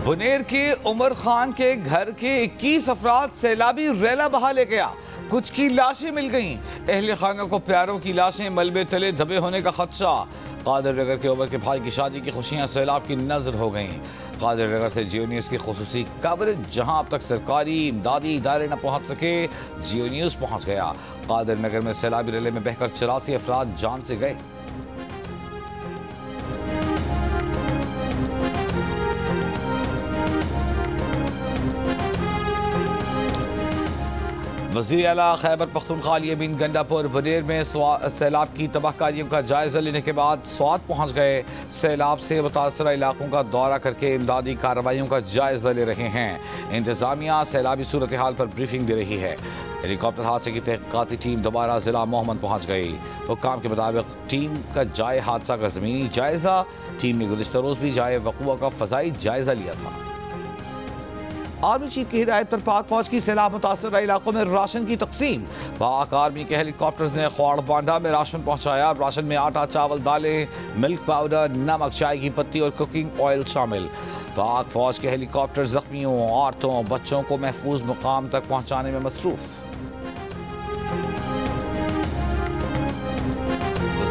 बुनेर के उमर खान के घर के 21 अफराद सैलाबी रेला बहा ले गया। कुछ की लाशें मिल गईं। अहले खाना को प्यारों की लाशें मलबे तले दबे होने का खदशा। कादिर नगर के उमर के भाई की शादी की खुशियां सैलाब की नजर हो गईं। कादिर नगर से जियो न्यूज़ की खुसूसी कवरेज, जहां अब तक सरकारी इमदादी इदारे न पहुंच सके, जियो न्यूज़ पहुंच गया। कादिर नगर में सैलाबी रेले में बहकर 84 अफराद जान से गए। वज़ीर आला खैबर पख्तूनख्वा अली बिन गंडापुर बुनेर में सैलाब की तबाहकारियों का जायजा लेने के बाद स्वात पहुँच गए। सैलाब से मुतासरा इलाकों का दौरा करके इमदादी कार्रवाइयों का जायजा ले रहे हैं। इंतजामिया सैलाबी सूरत हाल पर ब्रीफिंग दे रही है। हेलीकॉप्टर हादसे की तहकीकाती टीम दोबारा जिला मोहम्मद पहुँच गई। हुक्काम के मुताबिक टीम का जाए हादसा का ज़मीनी जायजा। टीम ने गुज़िश्ता रोज़ भी जाए वक़ूआ का फ़ज़ाई जायजा लिया था। आर्मी चीफ की हिदायत पर पाक फौज की सैलाब मुतासर इलाकों में राशन की तकसीम। पाक आर्मी के हेलीकॉप्टर्स ने ख्वाड़ बांडा में राशन पहुंचाया। राशन में आटा, चावल, दालें, मिल्क पाउडर, नमक, चाय की पत्ती और कुकिंग ऑयल शामिल। पाक फौज के हेलीकॉप्टर जख्मियों, औरतों, बच्चों को महफूज मुकाम तक पहुंचाने में मसरूफ।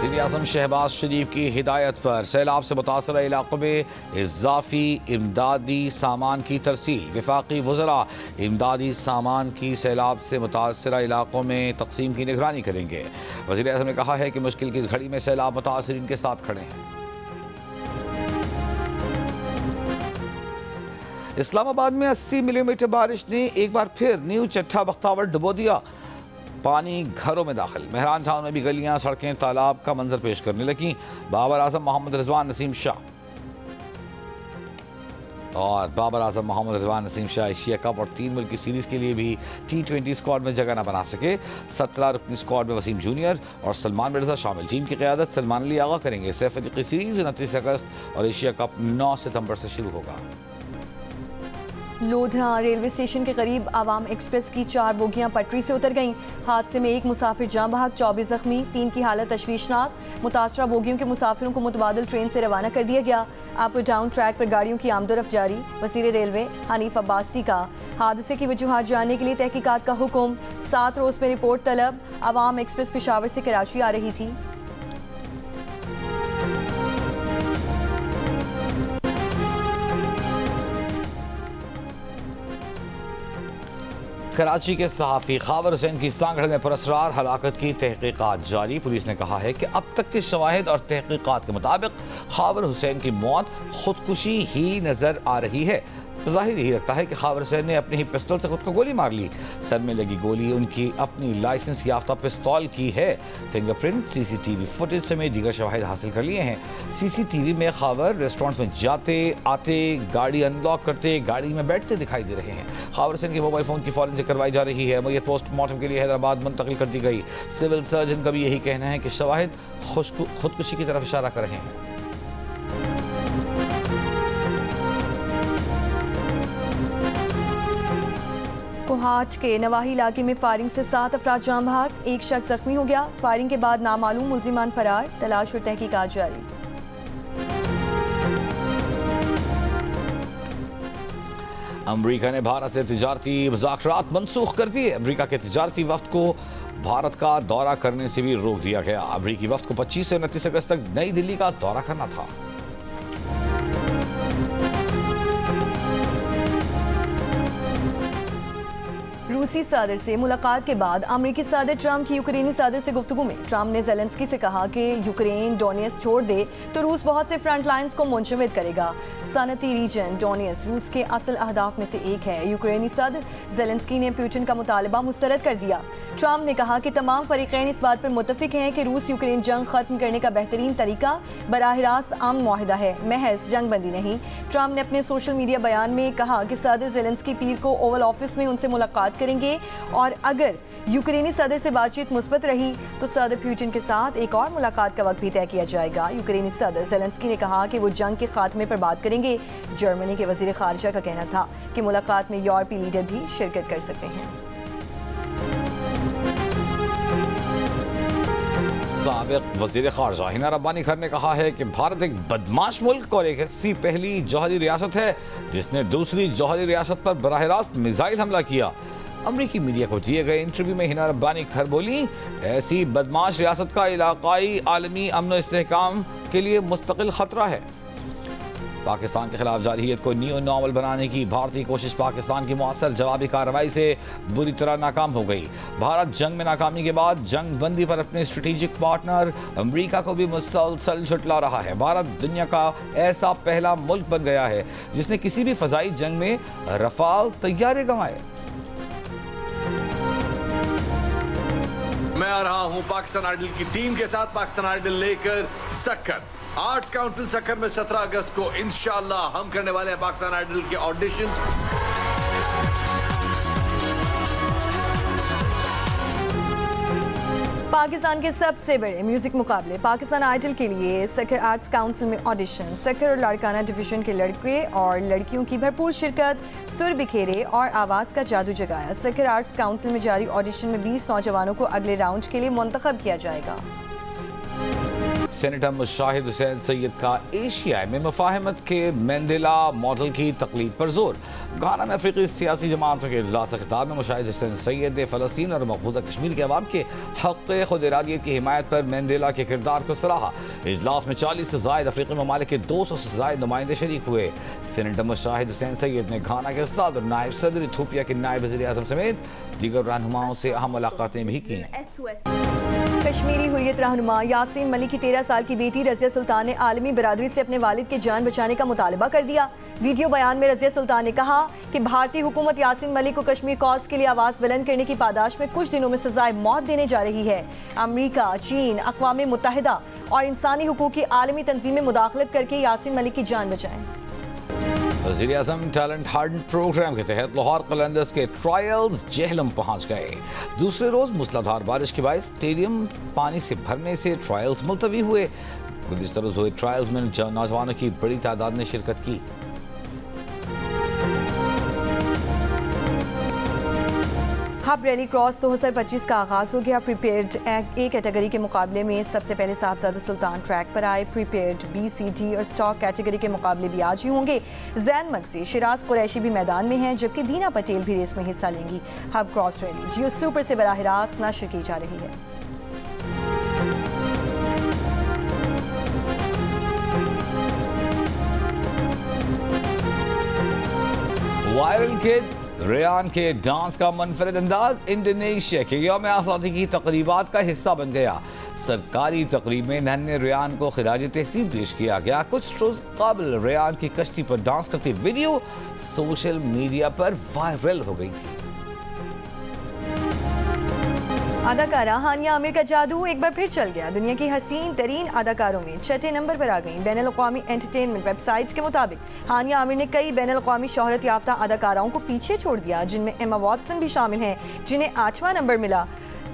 वज़ीर-ए-आज़म शहबाज शरीफ की हिदायत पर सैलाब से मुतासर इलाकों में इज़ाफ़ी इमदादी सामान की तरसील। वफाकी वज़रा इमदादी सामान की सैलाब से मुतासर इलाकों में तकसीम की निगरानी करेंगे। वज़ीर-ए-आज़म ने कहा है कि मुश्किल की इस घड़ी में सैलाब मुतासरीन के साथ खड़े हैं। इस्लामाबाद में 80 मिलीमीटर बारिश ने एक बार फिर न्यू चट्ठा बख्तावर डुबो दिया। पानी घरों में दाखिल। मेहरान टाउन में भी गलियां, सड़कें तालाब का मंजर पेश करने लगी। बाबर आजम मोहम्मद रिजवान नसीम शाह एशिया कप और 3 मुल्क की सीरीज के लिए भी T20 स्क्वाड में जगह न बना सके। 17 रुकनी स्क्वाड में वसीम जूनियर और सलमान मिर्जा शामिल। टीम की क़यादत सलमान अली आगा करेंगे। सैफ अली की सीरीज 29 अगस्त और एशिया कप 9 सितंबर से शुरू होगा। लोधरा रेलवे स्टेशन के करीब आवाम एक्सप्रेस की 4 बोगियां पटरी से उतर गईं। हादसे में 1 मुसाफिर जाँ बहक, 24 जख्मी, 3 की हालत तशवीशनाक। मुतासरा बोगियों के मुसाफिरों को मुतबादिल ट्रेन से रवाना कर दिया गया। अप डाउन ट्रैक पर गाड़ियों की आमदोरफ्त जारी। वज़ीर रेलवे हनीफ अब्बासी का हादसे की वजूहात जानने के लिए तहकीकात का हुक्म। 7 रोज़ में रिपोर्ट तलब। आवाम एक्सप्रेस पेशावर से कराची आ रही थी। कराची के सहाफ़ी खावर हुसैन की सांगड़ में पुरस्कार हलाकत की तहकीकात जारी। पुलिस ने कहा है कि अब तक के शवाहिद और तहकीकात के मुताबिक खावर हुसैन की मौत खुदकुशी ही नजर आ रही है। ज़ाहिर यही लगता है कि खावर हुसैन ने अपनी ही पिस्तौल से खुद को गोली मार ली। सर में लगी गोली उनकी अपनी लाइसेंस याफ्ता पिस्तौल की है। फिंगरप्रिंट, CCTV फुटेज समेत दीगर शवाहिद हासिल कर लिए हैं। CCTV में खावर रेस्टोरेंट में जाते आते, गाड़ी अनलॉक करते, गाड़ी में बैठते दिखाई दे रहे हैं। खावर हुसैन के मोबाइल फ़ोन की फॉरेंसिक करवाई जा रही है। मय्यत पोस्टमार्टम के लिए हैदराबाद मुंतकिल कर दी गई। सिविल सर्जन का भी यही कहना है कि शवाहिद खुदकुशी की तरफ इशारा कर रहे हैं। कोहाट के नवाही इलाके में फायरिंग से 7 अफराद जाँ बहक, 1 शख्स जख्मी हो गया। फायरिंग के बाद नामालूम मुल्जिमान फरार। तलाश और तहकीकात जारी। अमरीका ने भारत से तिजारती मुज़ाकरात मनसूख कर दिए। अमरीका के तिजारती वफ्द को भारत का दौरा करने से भी रोक दिया गया। अमरीकी वफ्द को 25 से 29 अगस्त तक नई दिल्ली का दौरा करना था। रूसी सदर से मुलाकात के बाद अमेरिकी सदर ट्रंप की यूक्रेनी सदर से गुफ्तगू में ट्रंप ने ज़ेलेंस्की से कहा कि यूक्रेन डोनियस छोड़ दे तो रूस बहुत से फ्रंट लाइन्स को मुंजमद करेगा। सनती रीजन डोनियस रूस के असल अहदाफ में से एक है। यूक्रेनी सदर ज़ेलेंस्की ने पुतिन का मुतालबा मुस्तरद कर दिया। ट्रंप ने कहा कि तमाम फरीक़ैन इस बात पर मुत्तफिक हैं कि रूस यूक्रेन जंग खत्म करने का बेहतरीन तरीका बराह रास्त अमन मुआहिदा है, महज जंग बंदी नहीं। ट्रंप ने अपने सोशल मीडिया बयान में कहा कि सदर ज़ेलेंस्की पीर को ओवल ऑफिस में उनसे मुलाकात करेंगे और अगर यूक्रेनी सदर से बातचीत मुस्बत रही तो सदर पुतिन के साथ एक और मुलाकात का वक्त भी तय किया जाएगा। यूक्रेनी सदर ज़ेलेंस्की ने कहा कि वो जंग के खात्मे पर बात करेंगे। जर्मनी के वज़ीर ख़ारिजा का कहना था कि मुलाकात में यूरोपीय लीडर भी शिरकत कर सकते हैं। साबिक वज़ीर ख़ारजा हिना रब्बानी खर ने कहा है कि भारत एक बदमाश मुल्क और एक ऐसी पहली जौहरी रियासत है जिसने दूसरी जौहरी रियासत पर बराह रास्त मिसाइल हमला किया। अमरीकी मीडिया को दिए गए इंटरव्यू में हिना रब्बानी खर बोली, ऐसी बदमाश रियासत का इलाकाई आलमी अमन इस्तेहकाम के लिए मुस्तकिल खतरा है। पाकिस्तान के खिलाफ जारहियत को न्यू नॉर्मल बनाने की भारतीय कोशिश पाकिस्तान की मुअस्सर जवाबी कार्रवाई से बुरी तरह नाकाम हो गई। भारत जंग में नाकामी के बाद जंग बंदी पर अपने स्ट्रेटेजिक पार्टनर अमेरिका को भी मुसलसल झुटला रहा है। भारत दुनिया का ऐसा पहला मुल्क बन गया है जिसने किसी भी फजाई जंग में रफाल तैयारे गंवाए। मैं आ रहा हूं पाकिस्तान आइडल की टीम के साथ, पाकिस्तान आइडल लेकर सक्कर आर्ट्स काउंसिल सक्कर में 17 अगस्त को इंशाअल्लाह हम करने वाले हैं पाकिस्तान आइडल के ऑडिशंस। पाकिस्तान के सबसे बड़े म्यूजिक मुकाबले पाकिस्तान आइडल के लिए सक्कर आर्ट्स काउंसिल में ऑडिशन। सक्कर और लाड़काना डिवीजन के लड़के और लड़कियों की भरपूर शिरकत, सुर बिखेरे और आवाज़ का जादू जगाया। सक्कर आर्ट्स काउंसिल में जारी ऑडिशन में 20 नौजवानों को अगले राउंड के लिए मुंतखब किया जाएगा। सेनेटर मुशाहिद हुसैन सैयद का एशिया में मुफाहमत के मंडेला मॉडल की तकलीद पर जोर। घाना में अफ्रीकी सियासी जमातों के इजलास खिताब में मुशाहिद हुसैन सैयद ने फ़लस्तीन और मकबूजा कश्मीर के अवाम के हक़ खुद इरादियत की हिमायत पर मंडेला के किरदार को सराहा। इजलास में 40 से ज़ायद अफ्रीकी ममालिक के 200 से ज़ायद नुमाइंदे शरीक हुए। सेनेटर मुशाहिद हुसैन सैयद ने घाना के सदर, नायब सदर, इथियोपिया के नायब वज़ीर आज़म समेत दीगर रहनुमाओं से अहम मुलाकातें भी की। कश्मीरी हुर्रियत रहनुमा यासीन मलिक की 13 साल की बेटी रज़िया सुल्तान ने आलमी बरादरी से अपने वालिद की जान बचाने का मुतालबा कर दिया। वीडियो बयान में रज़िया सुल्तान ने कहा कि भारतीय हुकूमत यासीन मलिक को कश्मीर कॉज के लिए आवाज़ बुलंद करने की पादाश में कुछ दिनों में सजाए मौत देने जा रही है। अमरीका, चीन, अक़वाम मुत्तहिदा और इंसानी हुकूक की आलमी तंजीमें मुदाखलत करके यासीन मलिक की जान बचाएं। वज़ीर आज़म टैलेंट हंट प्रोग्राम के तहत लाहौर कलंदर्स के ट्रायल्स जेहलम पहुंच गए। दूसरे रोज़ मूसलाधार बारिश के बायस स्टेडियम पानी से भरने से ट्रायल्स मुलतवी हुए। गुज़िश्ता रोज़ हुए ट्रायल्स में नौजवानों की बड़ी तादाद ने शिरकत की। हब रैली क्रॉस 2025 का आगाज़ हो गया। प्रीपेयर्ड ए कैटेगरी के मुकाबले में सबसे पहले साहबजादा सुल्तान ट्रैक पर आए। प्रीपेयर्ड बी, सी, डी और स्टॉक कैटेगरी के मुकाबले भी आज ही होंगे। जैन मगजी, शिराज कुरैशी भी मैदान में हैं, जबकि दीना पटेल भी रेस में हिस्सा लेंगी। हब क्रॉस रैली जियो सुपर से बराह रास्त नशर की जा रही है। वायरल किड रेयान के डांस का मुनफरिद अंदाज इंडोनेशिया के यौम आज़ादी की तकरीबात का हिस्सा बन गया। सरकारी तकरीब में नन्हे रेयान को खिराज तहसीन पेश किया गया। कुछ रोज कबल रेयान की कश्ती पर डांस करती वीडियो सोशल मीडिया पर वायरल हो गई थी। अदाकारा हानिया आमिर का जादू एक बार फिर चल गया। दुनिया की हसीन तरीन अदाकारों में 6ठे नंबर पर आ गई। बैनुल-अक़वामी एंटरटेनमेंट वेबसाइट्स के मुताबिक हानिया आमिर ने कई बैनुल-अक़वामी शोहरत याफ्ता अदाकाराओं को पीछे छोड़ दिया, जिनमें एमा वॉटसन भी शामिल हैं, जिन्हें 8वां नंबर मिला।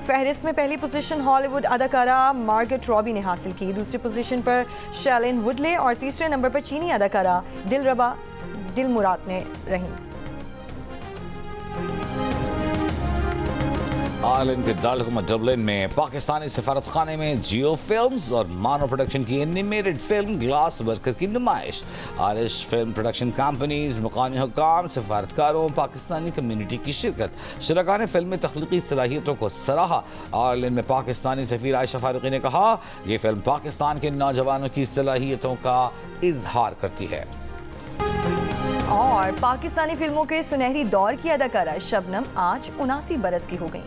फहरिस्त में पहली पोजीशन हॉलीवुड अदाकारा मार्गरेट रॉबी ने हासिल की। दूसरी पोजीशन पर शैलिन वुडले और तीसरे नंबर पर चीनी अदाकारा दिलरबा दिलमुराद ने रही। आयरलैंड के दारकूमत डबलिन में पाकिस्तानी सफारत खाने में जियो फिल्म्स और मानो प्रोडक्शन की एनिमेटेड फिल्म ग्लास वर्कर की नुमाइश। आयरिश फिल्म प्रोडक्शन कंपनीज, मुकामी हुक्काम, सफारतकारों, पाकिस्तानी कम्युनिटी की शिरकत। शुरका ने फिल्म में तख्लीकी सलाहियतों को सराहा। आयरलैंड में पाकिस्तानी सफीर आयशा फारूकी ने कहा, यह फिल्म पाकिस्तान के नौजवानों की सलाहियतों का इजहार करती है। और पाकिस्तानी फिल्मों के सुनहरी दौर की अदाकारा शबनम आज 79 बरस की हो गई।